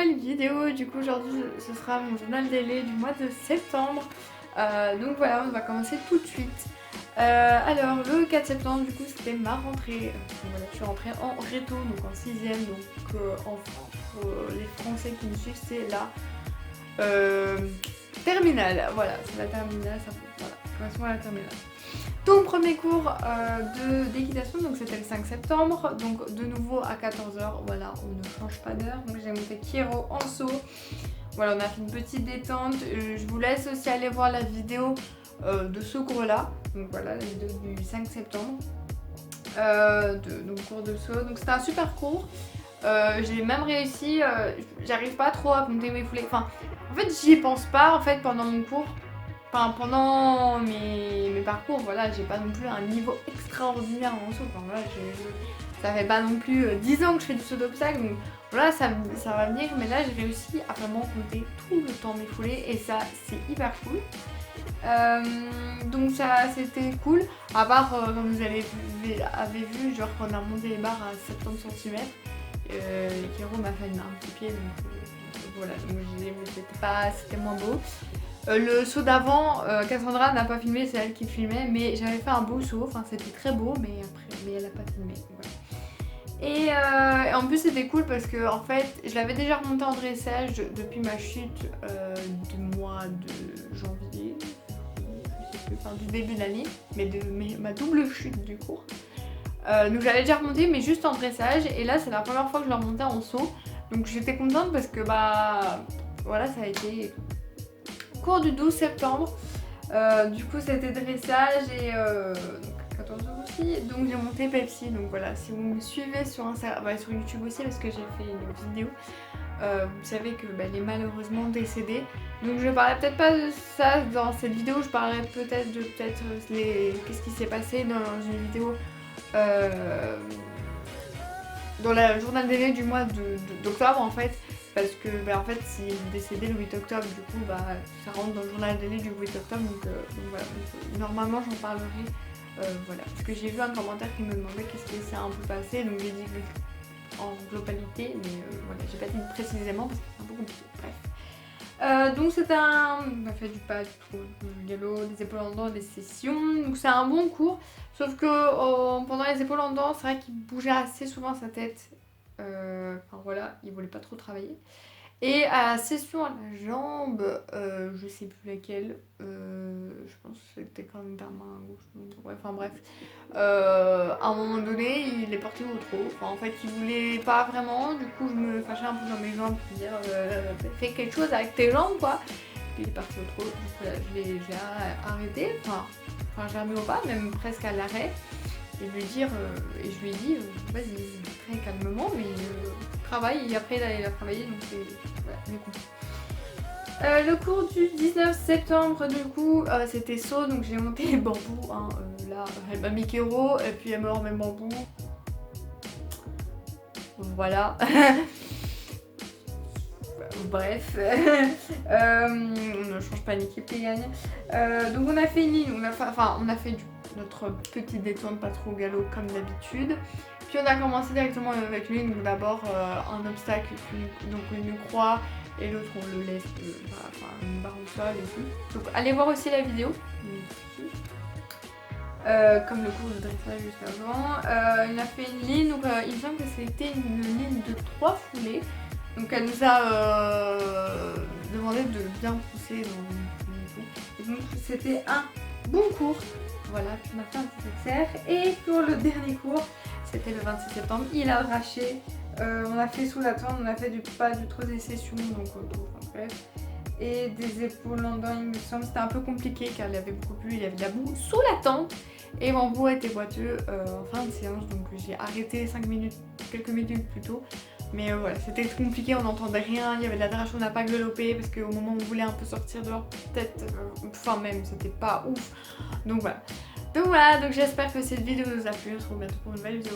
nouvelle vidéo. Du coup aujourd'hui ce sera mon journal délai du mois de septembre. Donc voilà, on va commencer tout de suite. Alors le 4 septembre du coup c'était ma rentrée. Voilà, je suis rentrée en réto, donc en 6ème. Donc en France, les Français qui me suivent c'est la terminale. Voilà, c'est la terminale, ça voilà, correspond à la terminale. Donc premier cours d'équitation, donc c'était le 5 septembre, donc de nouveau à 14 h, voilà, on ne change pas d'heure. Donc j'ai monté Kiero en saut, voilà, on a fait une petite détente. Je vous laisse aussi aller voir la vidéo de ce cours là, donc voilà, la vidéo du 5 septembre, donc cours de saut. Donc c'était un super cours, j'ai même réussi, j'arrive pas trop à compter mes foulées, enfin en fait j'y pense pas en fait pendant mon cours. Enfin, pendant mes parcours, voilà, j'ai pas non plus un niveau extraordinaire en saut. Enfin, voilà, ça fait pas non plus 10 ans que je fais du saut d'obstacle, donc voilà, ça va venir. Mais là, j'ai réussi à vraiment compter tout le temps mes foulées et ça, c'est hyper cool. Donc ça, c'était cool. À part, comme vous avez vu, genre quand on a monté les barres à 70 cm, Kiro m'a fait un petit pied, donc voilà, donc c'était moins beau. Le saut d'avant, Cassandra n'a pas filmé, c'est elle qui filmait, mais j'avais fait un beau saut, enfin c'était très beau, mais elle n'a pas filmé. Voilà. Et en plus c'était cool parce que en fait je l'avais déjà remonté en dressage depuis ma chute du mois de janvier, je sais plus, enfin du début de l'année, mais ma double chute du cours. Donc j'avais déjà remonté mais juste en dressage, et là c'est la première fois que je le remontais en saut, donc j'étais contente parce que bah voilà, ça a été cours du 12 septembre, du coup c'était dressage et donc 14 h aussi, donc j'ai monté Pepsi. Donc voilà, si vous me suivez sur Instagram, bah, sur YouTube aussi parce que j'ai fait une vidéo, vous savez que bah, elle est malheureusement décédée, donc je parlerai peut-être pas de ça dans cette vidéo, je parlerai peut-être de qu'est-ce qui s'est passé dans une vidéo dans le journal délai du mois d'octobre en fait. Parce que bah, en fait s'il est décédé le 8 octobre, du coup bah, ça rentre dans le journal délai du 8 octobre, donc voilà, donc, normalement j'en parlerai, voilà, parce que j'ai vu un commentaire qui me demandait qu'est-ce qui s'est un peu passé, donc j'ai dit en globalité, mais voilà, j'ai pas dit précisément parce que c'est un peu compliqué, bref. Donc c'était on a fait du pas, du galop, des épaules en dents, des sessions, donc c'est un bon cours, sauf que pendant les épaules en dents, c'est vrai qu'il bougeait assez souvent sa tête. Enfin voilà, il voulait pas trop travailler. Et à la session à la jambe, je sais plus laquelle, je pense que c'était quand même vers main gauche, ouais, enfin bref, à un moment donné il est parti au trop, enfin en fait il voulait pas vraiment, du coup je me fâchais un peu dans mes jambes pour dire fais quelque chose avec tes jambes quoi, puis il est parti au trop, du coup là j'ai arrêté, enfin j'ai remis au pas, même presque à l'arrêt. Et je lui ai dit, vas-y, très calmement, mais travaille, et après il a travaillé, donc c'est voilà, j'ai compris. Le cours du 19 septembre, du coup, c'était saut, donc j'ai monté les bambous, hein, là, elle m'a mis Kero, et puis elle me remet le bambou. Voilà. Bref, on ne change pas l'équipe qui gagne. Donc on a fait une ligne, on a fait notre petite détente pas trop au galop comme d'habitude. Puis on a commencé directement avec l'une, donc d'abord un obstacle, donc une croix, et l'autre on le laisse, une barre au sol et tout. Donc allez voir aussi la vidéo. Comme le cours de dressage juste avant. Il a fait une ligne, donc il me semble que c'était une ligne de 3 foulées. Donc elle nous a demandé de bien pousser dans une foulée et tout. Et donc c'était un bon cours. Voilà, puis on a fait un petit exercice. Et pour le dernier cours, c'était le 26 septembre, il a arraché. On a fait sous la tente, on a fait du pas du trop des sessions, donc auto, enfin bref. Et des épaules en dents, il me semble. C'était un peu compliqué car il y avait beaucoup plu, il y avait de la boue sous la tente. Et mon bout était boiteux en fin de séance, donc j'ai arrêté quelques minutes plus tôt. Mais voilà, c'était compliqué, on n'entendait rien, il y avait de la drache, on n'a pas galopé parce qu'au moment où on voulait un peu sortir dehors, peut-être, enfin même, c'était pas ouf. Donc voilà, donc j'espère que cette vidéo vous a plu, on se retrouve bientôt pour une nouvelle vidéo.